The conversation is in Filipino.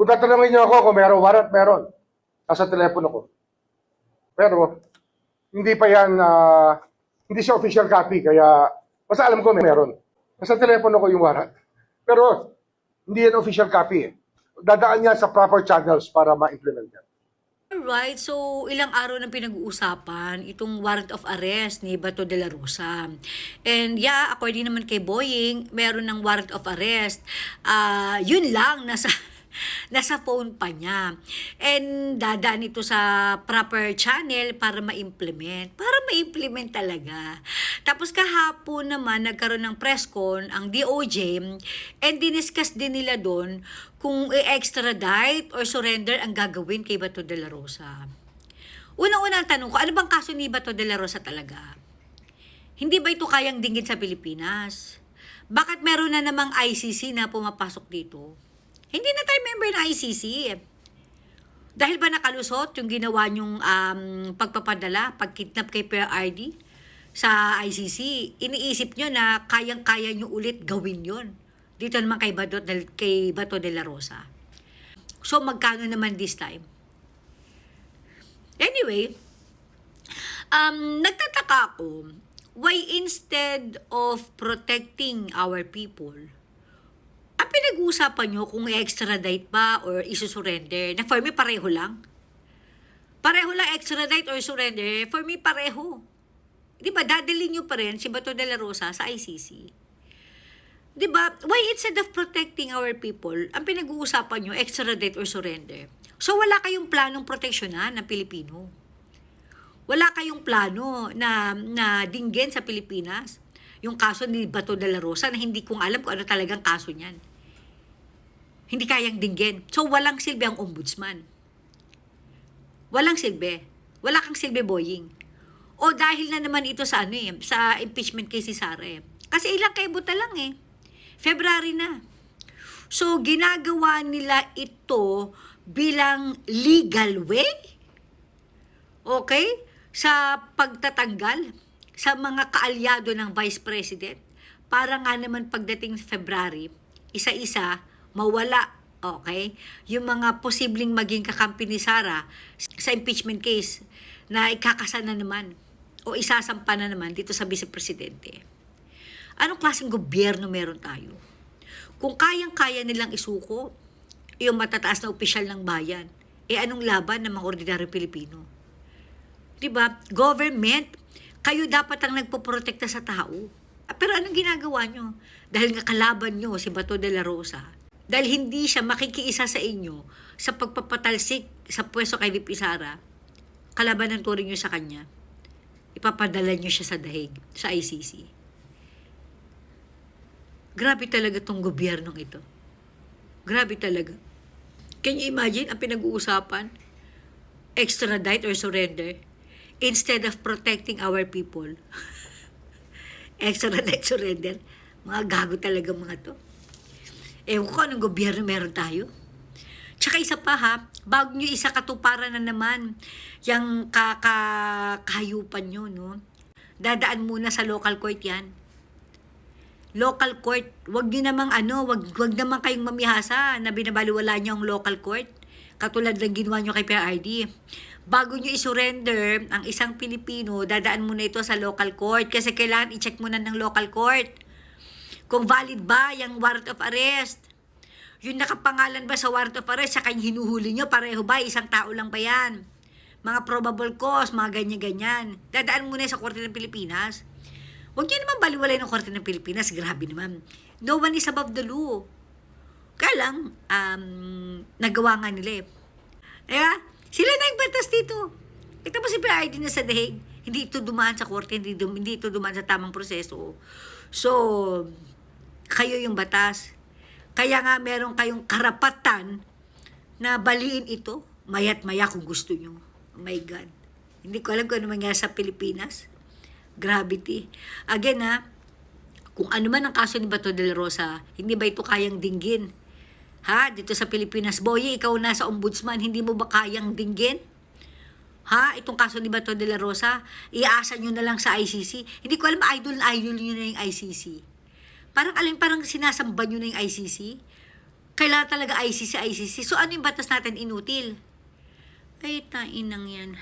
Kung tatanungin niyo ako kung meron warrant, meron. Nasa telepono ko. Pero, hindi pa yan, hindi siya official copy, kaya, basta alam ko meron. Nasa telepono ko yung warrant. Pero, hindi yan official copy eh. Dadaan yan sa proper channels para ma-implement yan. Alright, so ilang araw nang pinag-uusapan itong warrant of arrest ni Bato de la Rosa. And yeah, according naman kay Boying, meron ng warrant of arrest. Yun lang, nasa phone pa niya. And dadaan ito sa proper channel para ma-implement. Para ma-implement talaga. Tapos kahapon naman, nagkaroon ng press con ang DOJ and diniscuss din nila doon kung i-extradite or surrender ang gagawin kay Bato de la Rosa. Unang-unang tanong ko, ano bang kaso ni Bato de la Rosa talaga? Hindi ba ito kayang dinggin sa Pilipinas? Bakit meron na namang ICC na pumapasok dito? Hindi na tayo member ng ICC. Dahil ba nakalusot yung ginawa niyong pagpapadala, pagkidnap kay PRRD sa ICC? Iniisip niyo na kayang-kaya niyo ulit gawin yon dito naman kay Bato de la Rosa. So, magkano naman this time? Anyway, nagtataka ako, why instead of protecting our people, ang pinag-uusapan nyo kung i-extradite ba or isusurrender, na for me pareho lang. Pareho lang extradite or surrender, for me pareho. Di ba, dadalhin nyo pa rin si Bato de la Rosa sa ICC. Di ba, why instead of protecting our people, ang pinag-uusapan nyo, extradite or surrender? So, wala kayong planong proteksyonan ng Pilipino. Wala kayong plano na dinggin sa Pilipinas. Yung kaso ni Bato de la Rosa na hindi kong alam kung ano talagang kaso niyan. Hindi kayang dinggin. So, walang silbi ang ombudsman. Walang silbi. Wala kang silbi, Boying. O dahil na naman ito sa sa impeachment case si Sara eh. Kasi ilang kaibuta lang eh. February na. So, ginagawa nila ito bilang legal way? Okay? Sa pagtatanggal sa mga kaalyado ng Vice President para nga naman pagdating sa February, isa-isa, mawala, okay? Yung mga posibleng maging kakampi ni Sara sa impeachment case na ikakasa na naman o isasampa na naman dito sa Vice Presidente. Anong klaseng gobyerno meron tayo? Kung kayang-kaya nilang isuko yung matataas na opisyal ng bayan, anong laban ng mga ordinaryo Pilipino? Diba? Government, kayo dapat ang nagpoprotekta sa tao. Pero anong ginagawa nyo? Dahil nga kalaban nyo si Bato de la Rosa, dahil hindi siya makikiisa sa inyo sa pagpapatalsik sa pwesto kay VP Sara, kalaban ng turing nyo sa kanya, ipapadala nyo siya sa dahig, sa ICC. Grabe talaga tong gobyernong ito. Grabe talaga. Can you imagine ang pinag-uusapan? Extradite or surrender? Instead of protecting our people. Extradite, surrender. Mga gago talaga mga to. Ewan ko anong gobyerno meron tayo. Tsaka isa pa ha, bago nyo isa katuparan na naman yung kahayupan nyo, no? Dadaan muna sa local court yan. Local court, wag niyo namang wag naman kayong mamihasa na binabaliwala niyo ang local court. Katulad ng ginawa niyo kay PRRD. Bago niyo i-surrender ang isang Pilipino, dadaan muna ito sa local court kasi kailangan i-check muna ng local court kung valid ba yung warrant of arrest. Yung nakapangalan ba sa warrant of arrest sa kanyang hinuhuli niyo, pareho ba? Isang tao lang ba yan? Mga probable cause, mga ganyan-ganyan. Dadaan muna sa Korte ng Pilipinas. Huwag niyo naman baliwalay ng Korte ng Pilipinas. Grabe naman. No one is above the law. Kaya lang, nagawa nga nila eh. Diba? Sila na yung batas dito. Ito pa si PRD na sa dahig. Hindi ito dumaan sa korte, hindi ito dumaan sa tamang proseso. So, kayo yung batas. Kaya nga meron kayong karapatan na baliin ito, maya't maya kung gusto nyo. Oh my God. Hindi ko alam kung ano mangyari sa Pilipinas. Gravity. Again kung ano man ang kaso ni Bato de la Rosa, hindi ba ito kayang dinggin? Ha? Dito sa Pilipinas, Boy, ikaw na sa ombudsman, hindi mo ba kayang dinggin? Ha? Itong kaso ni Bato de la Rosa, iasa nyo na lang sa ICC. Hindi ko alam, idol nyo na yung ICC. Parang sinasamban nyo na yung ICC. Kailangan talaga ICC. So ano yung batas natin inutil? Ay, tainang yan.